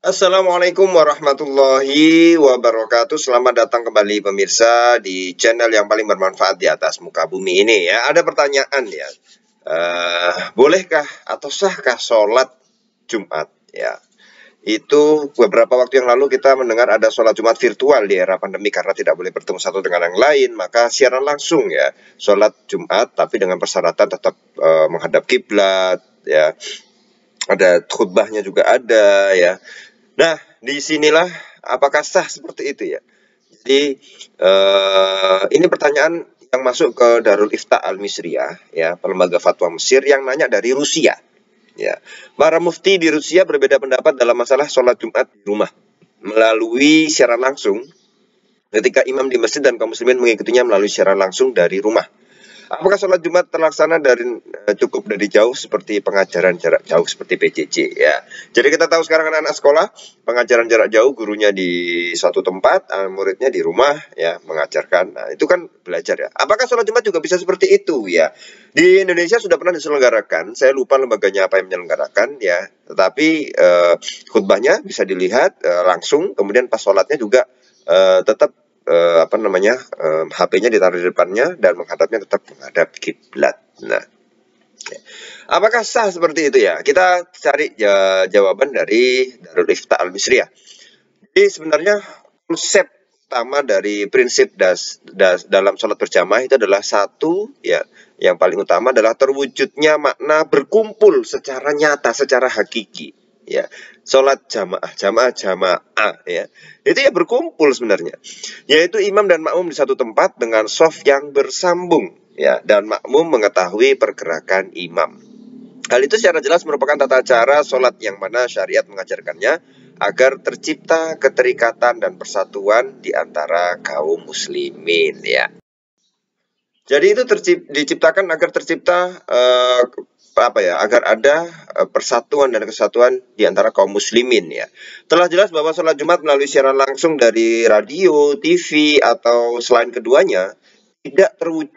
Assalamualaikum warahmatullahi wabarakatuh. Selamat datang kembali pemirsa di channel yang paling bermanfaat di atas muka bumi ini ya. Ada pertanyaan ya. Bolehkah atau sahkah sholat Jumat ya? Itu beberapa waktu yang lalu kita mendengar ada sholat Jumat virtual di era pandemi karena tidak boleh bertemu satu dengan yang lain, maka siaran langsung ya sholat Jumat, tapi dengan persyaratan tetap menghadap kiblat ya. Ada khutbahnya juga ada ya. Nah, disinilah apakah sah seperti itu ya? Jadi ini pertanyaan yang masuk ke Darul Ifta Al-Misriyah ya, lembaga fatwa Mesir yang nanya dari Rusia. Ya, para mufti di Rusia berbeda pendapat dalam masalah sholat Jumat di rumah melalui siaran langsung ketika imam di masjid dan kaum muslimin mengikutinya melalui siaran langsung dari rumah. Apakah sholat Jumat terlaksana cukup dari jauh seperti pengajaran jarak jauh seperti PJJ ya. Jadi kita tahu sekarang anak-anak sekolah pengajaran jarak jauh, gurunya di suatu tempat, muridnya di rumah ya mengajarkan. Nah, itu kan belajar ya. Apakah sholat Jumat juga bisa seperti itu ya? Di Indonesia sudah pernah diselenggarakan. Saya lupa lembaganya apa yang menyelenggarakan ya. Tetapi khutbahnya bisa dilihat langsung. Kemudian pas sholatnya juga tetap HP-nya ditaruh di depannya dan menghadapnya tetap menghadap kiblat. Nah, apakah sah seperti itu ya? Kita cari jawaban dari Darul Ifta Al-Misriyah. Jadi sebenarnya konsep utama dari prinsip dalam sholat berjamaah itu adalah satu ya, yang paling utama adalah terwujudnya makna berkumpul secara nyata, secara hakiki. Ya, sholat jamaah ya, itu ya berkumpul sebenarnya, yaitu imam dan makmum di satu tempat dengan shaf yang bersambung ya, dan makmum mengetahui pergerakan imam. Hal itu secara jelas merupakan tata cara sholat yang mana syariat mengajarkannya agar tercipta keterikatan dan persatuan di antara kaum muslimin ya. Jadi itu diciptakan agar tercipta agar ada persatuan dan kesatuan di antara kaum muslimin ya. Telah jelas bahwa sholat Jumat melalui siaran langsung dari radio, TV atau selain keduanya tidak terwujud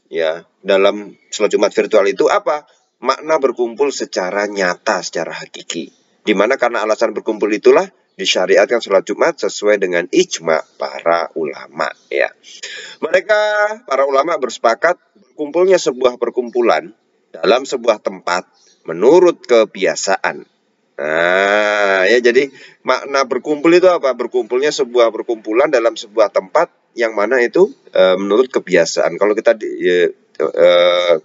ya dalam sholat Jumat virtual itu apa? Makna berkumpul secara nyata, secara hakiki. Dimana karena alasan berkumpul itulah disyariatkan sholat Jumat sesuai dengan ijma para ulama ya. Mereka para ulama bersepakat berkumpulnya sebuah perkumpulan dalam sebuah tempat menurut kebiasaan. Nah, ya jadi makna berkumpul itu apa? Berkumpulnya sebuah perkumpulan dalam sebuah tempat yang mana itu menurut kebiasaan. Kalau kita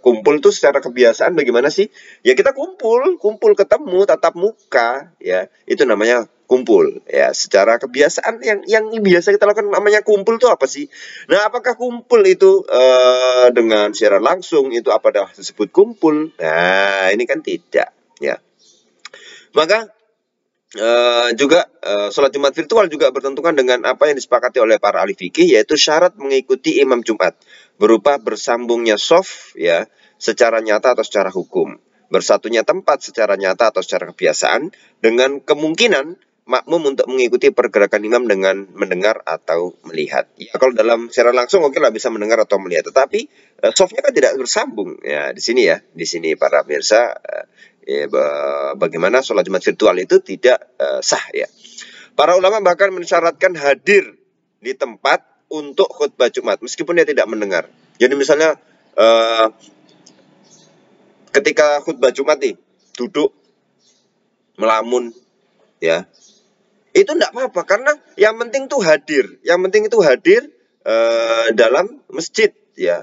kumpul tuh secara kebiasaan bagaimana sih? Ya kita kumpul ketemu tatap muka ya. Itu namanya kumpul ya, secara kebiasaan yang biasa kita lakukan namanya kumpul tuh apa sih? Nah, apakah kumpul itu dengan siaran langsung itu apa dah disebut kumpul? Nah, ini kan tidak ya. Maka sholat Jumat virtual juga bertentangan dengan apa yang disepakati oleh para ahli fikih, yaitu syarat mengikuti imam Jumat berupa bersambungnya shaf ya secara nyata atau secara hukum, bersatunya tempat secara nyata atau secara kebiasaan, dengan kemungkinan makmum untuk mengikuti pergerakan imam dengan mendengar atau melihat. Ya kalau dalam secara langsung oke lah bisa mendengar atau melihat, tetapi shafnya kan tidak bersambung ya di sini para pemirsa. Bagaimana sholat Jumat virtual itu tidak sah ya. Para ulama bahkan mensyaratkan hadir di tempat untuk khutbah Jumat meskipun dia tidak mendengar. Jadi misalnya ketika khutbah Jumat nih duduk melamun ya, itu tidak apa-apa karena yang penting tuh hadir. Yang penting itu hadir dalam masjid ya,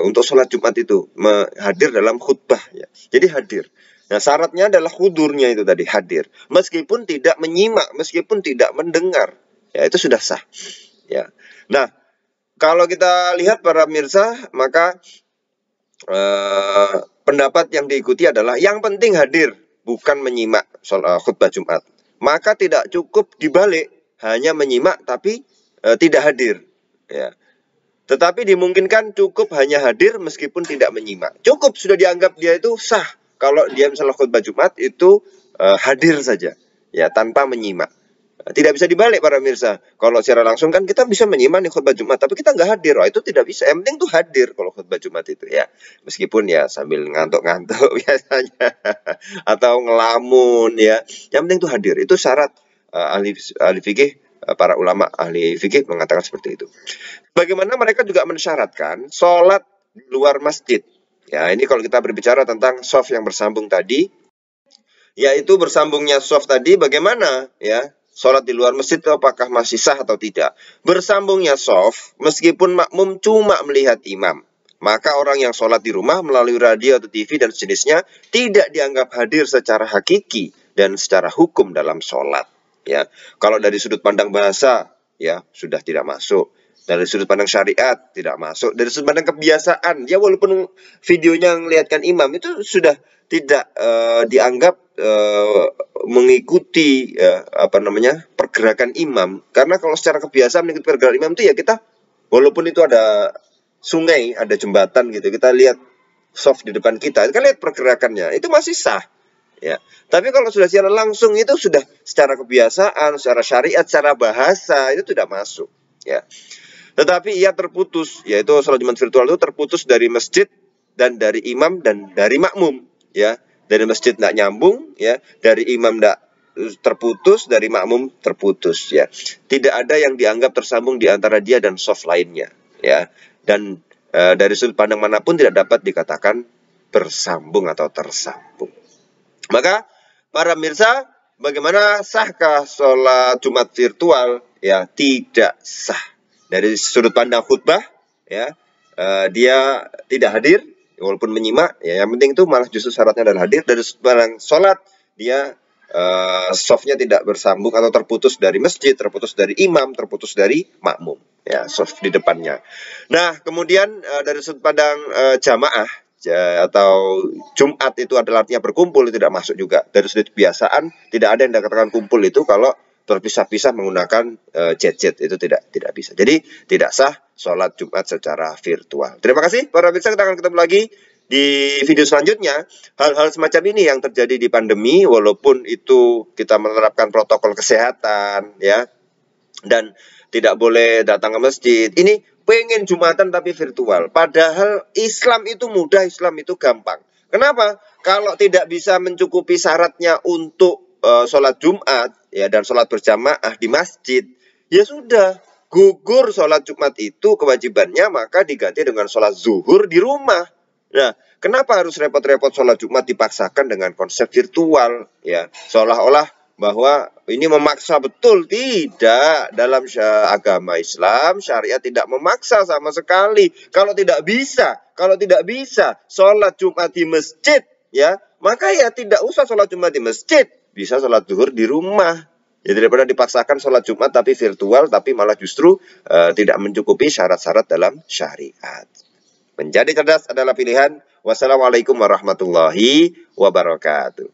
untuk sholat Jumat itu hadir dalam khutbah ya. Jadi hadir. Nah, syaratnya adalah hudurnya itu tadi, hadir. Meskipun tidak menyimak, meskipun tidak mendengar, ya itu sudah sah. Ya. Nah, kalau kita lihat para pemirsa, maka pendapat yang diikuti adalah yang penting hadir, bukan menyimak khutbah Jumat. Maka tidak cukup dibalik, hanya menyimak tapi tidak hadir. Ya. Tetapi dimungkinkan cukup hanya hadir meskipun tidak menyimak. Cukup sudah dianggap dia itu sah. Kalau dia misalnya khutbah Jumat itu hadir saja ya tanpa menyimak. Tidak bisa dibalik para pemirsa. Kalau secara langsung kan kita bisa menyimak nih khutbah Jumat, tapi kita nggak hadir. Itu tidak bisa. Yang penting tuh hadir kalau khutbah Jumat itu ya. Meskipun ya sambil ngantuk-ngantuk biasanya atau ngelamun ya. Yang penting tuh hadir. Itu syarat ahli fikih, para ulama ahli fikih mengatakan seperti itu. Bagaimana mereka juga mensyaratkan sholat di luar masjid. Ya, ini kalau kita berbicara tentang shaf yang bersambung tadi, yaitu bersambungnya shaf tadi bagaimana ya? Sholat di luar masjid itu apakah masih sah atau tidak? Bersambungnya shaf meskipun makmum cuma melihat imam, maka orang yang sholat di rumah melalui radio atau TV dan sejenisnya tidak dianggap hadir secara hakiki dan secara hukum dalam sholat. Ya, kalau dari sudut pandang bahasa ya sudah tidak masuk. Dari sudut pandang syariat tidak masuk. Dari sudut pandang kebiasaan ya walaupun videonya melihatkan imam itu sudah tidak dianggap mengikuti pergerakan imam. Karena kalau secara kebiasaan mengikuti pergerakan imam itu ya kita walaupun itu ada sungai, ada jembatan gitu, kita lihat shaf di depan kita, kita lihat pergerakannya, itu masih sah. Ya. Tapi kalau sudah secara langsung itu sudah secara kebiasaan, secara syariat, secara bahasa itu tidak masuk. Ya. Tetapi ia terputus, yaitu sholat Jumat virtual itu terputus dari masjid dan dari imam dan dari makmum. Ya, dari masjid tidak nyambung, ya, dari imam tidak terputus, dari makmum terputus. Ya, tidak ada yang dianggap tersambung di antara dia dan shaf lainnya. Ya, dan dari sudut pandang manapun tidak dapat dikatakan bersambung atau tersambung. Maka para pemirsa, bagaimana sahkah sholat Jumat virtual? Ya, tidak sah. Dari sudut pandang khutbah, ya, dia tidak hadir, walaupun menyimak, ya, yang penting itu malah justru syaratnya adalah hadir. Dari sudut pandang sholat, dia shafnya tidak bersambung atau terputus dari masjid, terputus dari imam, terputus dari makmum, ya, shaf di depannya. Nah, kemudian dari sudut pandang jamaah atau Jumat itu adalah artinya berkumpul, itu tidak masuk juga. Dari sudut kebiasaan tidak ada yang dikatakan kumpul itu kalau terpisah-pisah menggunakan gadget, itu tidak bisa. Jadi tidak sah sholat Jumat secara virtual. Terima kasih para pemirsa, kita akan ketemu lagi di video selanjutnya. Hal-hal semacam ini yang terjadi di pandemi, walaupun itu kita menerapkan protokol kesehatan, ya, dan tidak boleh datang ke masjid. Ini pengen Jumatan tapi virtual. Padahal Islam itu mudah, Islam itu gampang. Kenapa? Kalau tidak bisa mencukupi syaratnya untuk sholat Jumat, ya, dan sholat berjamaah di masjid, ya sudah, gugur sholat Jumat itu kewajibannya, maka diganti dengan sholat zuhur di rumah. Nah, kenapa harus repot-repot sholat Jumat dipaksakan dengan konsep virtual? Ya, seolah-olah bahwa ini memaksa. Betul, tidak. Dalam agama Islam, syariat tidak memaksa sama sekali. Kalau tidak bisa sholat Jumat di masjid, ya, maka ya tidak usah sholat Jumat di masjid. Bisa sholat zuhur di rumah. Ya, daripada dipaksakan sholat Jumat tapi virtual, tapi malah justru tidak mencukupi syarat-syarat dalam syariat. Menjadi cerdas adalah pilihan. Wassalamualaikum warahmatullahi wabarakatuh.